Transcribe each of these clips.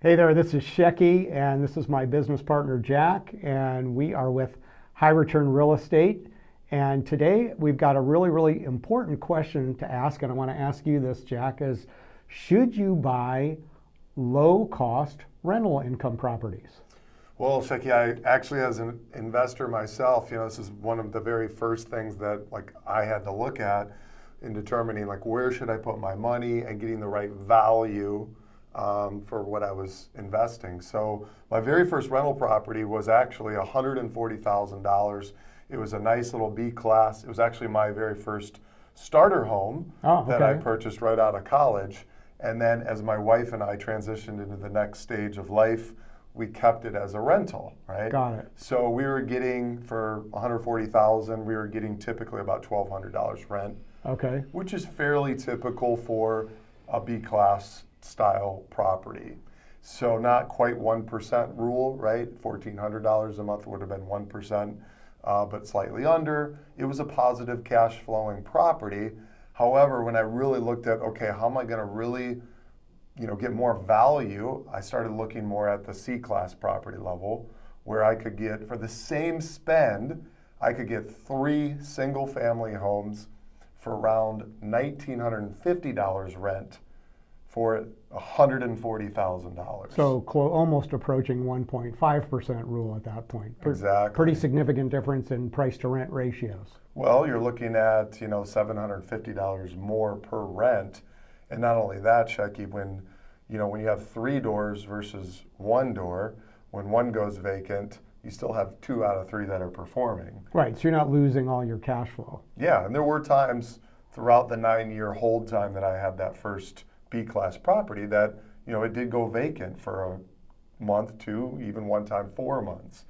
Hey there, this is Shecky, and this is my business partner Jack, and we are with High Return Real Estate. And today we've got a really important question to ask, and I want to ask you this, Jack, is should you buy low-cost rental income properties? Well, Shecky, I actually, as an investor myself, this is one of the very first things that I had to look at in determining where should I put my money and getting the right value for what I was investing. So my very first rental property was actually $140,000. It was a nice little B class. It was actually my very first starter home that I purchased right out of college. And then as my wife and I transitioned into the next stage of life, we kept it as a rental, right? Got it. So we were getting, for $140,000, we were getting typically about $1,200 rent. Okay. Which is fairly typical for a B class style property. So not quite 1% rule, right? $1,400 a month would have been 1%, but slightly under. It was a positive cash flowing property. However, when I really looked at, okay, how am I going to really, get more value, I started looking more at the C class property level, where I could get, for the same spend, I could get 3 single family homes for around $1,950 rent for $140,000. So almost approaching 1.5% rule at that point. Exactly. Pretty significant difference in price to rent ratios. Well, you're looking at, $750 more per rent. And not only that, Shecky, when you have 3 doors versus 1 door, when 1 goes vacant, you still have 2 out of 3 that are performing. Right, so you're not losing all your cash flow. Yeah, and there were times throughout the 9-year hold time that I had that first B-class property that, it did go vacant for a month, 2, even one time 4 months.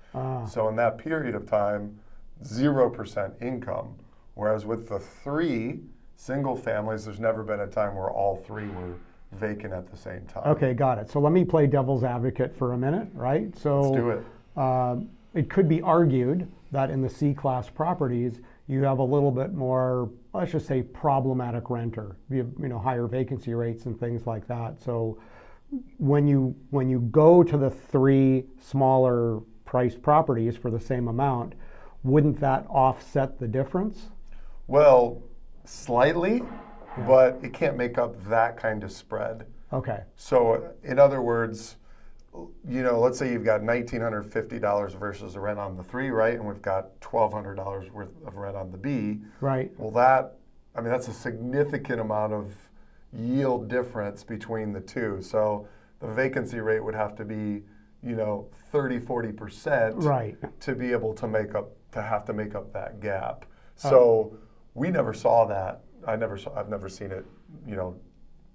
So in that period of time, 0% income. Whereas with the 3 single families, there's never been a time where all 3 were vacant at the same time. Okay, got it. So let me play devil's advocate for a minute, right? So let's do it. It could be argued that in the C-class properties, you have a little bit more, let's just say, problematic renter. You have, higher vacancy rates and things like that. So when you go to the 3 smaller priced properties for the same amount, wouldn't that offset the difference? Well, slightly, but it can't make up that kind of spread. Okay. So in other words, let's say you've got $1,950 versus the rent on the 3, right? And we've got $1,200 worth of rent on the B. Right. Well, that's a significant amount of yield difference between the 2. So the vacancy rate would have to be, 30-40%, right, to be able to make up that gap. So we never saw that. I've never seen it,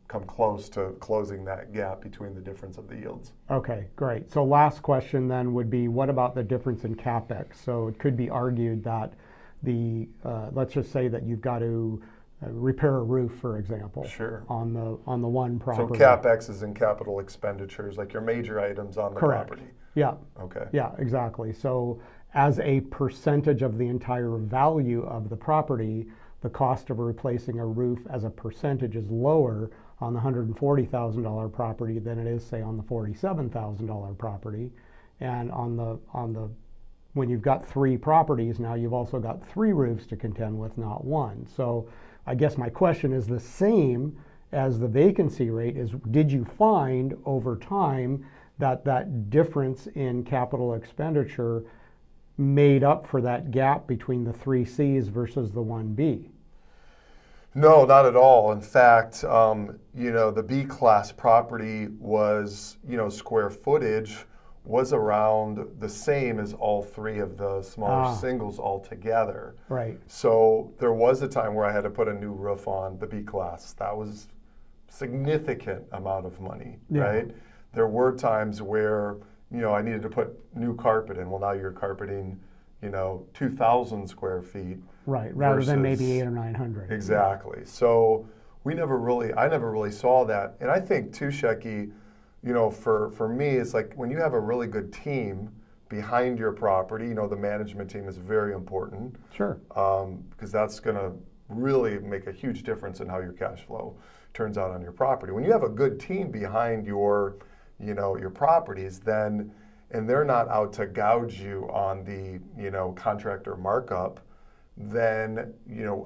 come close to closing that gap between the difference of the yields. Okay, great. So last question then would be, what about the difference in CapEx? So it could be argued that let's just say that you've got to repair a roof, for example, sure, on the 1 property. So CapEx is in capital expenditures, like your major items on the Correct. property. Yeah. Okay. Yeah, exactly. So as a percentage of the entire value of the property, the cost of replacing a roof as a percentage is lower on the $140,000 property than it is, say, on the $47,000 property. And when you've got 3 properties, now you've also got 3 roofs to contend with, not 1. So I guess my question is the same as the vacancy rate is, did you find over time that difference in capital expenditure made up for that gap between the 3 Cs versus the 1 B? No, not at all. In fact, the B class property was, square footage was around the same as all 3 of the smaller singles altogether. Right. So there was a time where I had to put a new roof on the B class. That was significant amount of money, right? There were times where, I needed to put new carpet in. Well, now you're carpeting, 2,000 square feet. Right, rather than maybe 800 or 900. Exactly. So I never really saw that. And I think too, Shecky, for me, it's like when you have a really good team behind your property, the management team is very important. Sure. Because that's going to really make a huge difference in how your cash flow turns out on your property. When you have a good team behind your your properties, then, and they're not out to gouge you on the, contractor markup, then,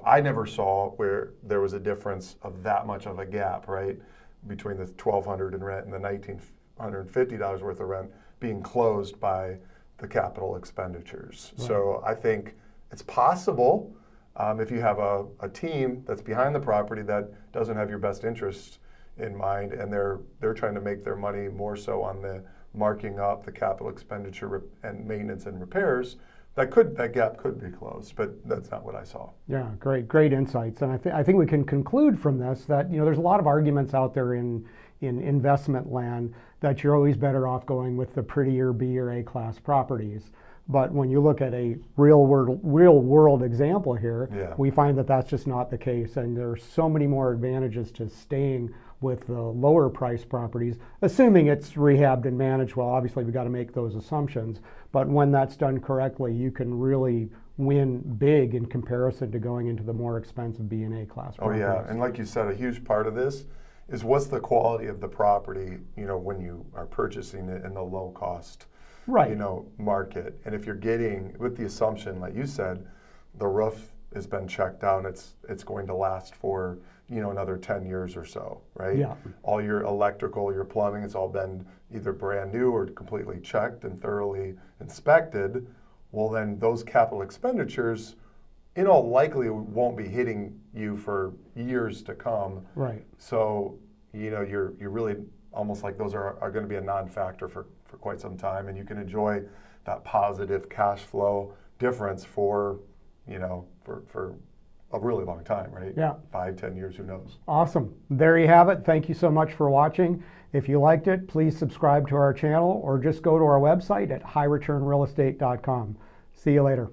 I never saw where there was a difference of that much of a gap, right, between the $1,200 in rent and the $1,950 worth of rent being closed by the capital expenditures. Right. So I think it's possible if you have a team that's behind the property that doesn't have your best interests in mind, and they're trying to make their money more so on the marking up the capital expenditure and maintenance and repairs, that gap could be closed, but that's not what I saw. Yeah, great insights. And I think we can conclude from this that there's a lot of arguments out there in investment land that you're always better off going with the prettier B or A class properties. But when you look at a real world example here, yeah, we find that that's just not the case, and there are so many more advantages to staying with the lower price properties, assuming it's rehabbed and managed well. Obviously, we've got to make those assumptions, but when that's done correctly, you can really win big in comparison to going into the more expensive B and A class properties. Oh yeah, and like you said, a huge part of this is what's the quality of the property, when you are purchasing it in the low cost, right, market. And if you're getting, with the assumption, like you said, the roof has been checked out, it's going to last for, another 10 years or so, right? Yeah. All your electrical, your plumbing, it's all been either brand new or completely checked and thoroughly inspected. Well, then those capital expenditures, in all likelihood, won't be hitting you for years to come. Right. So, you're really almost like those are going to be a non-factor for quite some time, and you can enjoy that positive cash flow difference for a really long time, right? Yeah. 5-10 years, who knows? Awesome. There you have it. Thank you so much for watching. If you liked it, please subscribe to our channel or just go to our website at highreturnrealestate.com. See you later.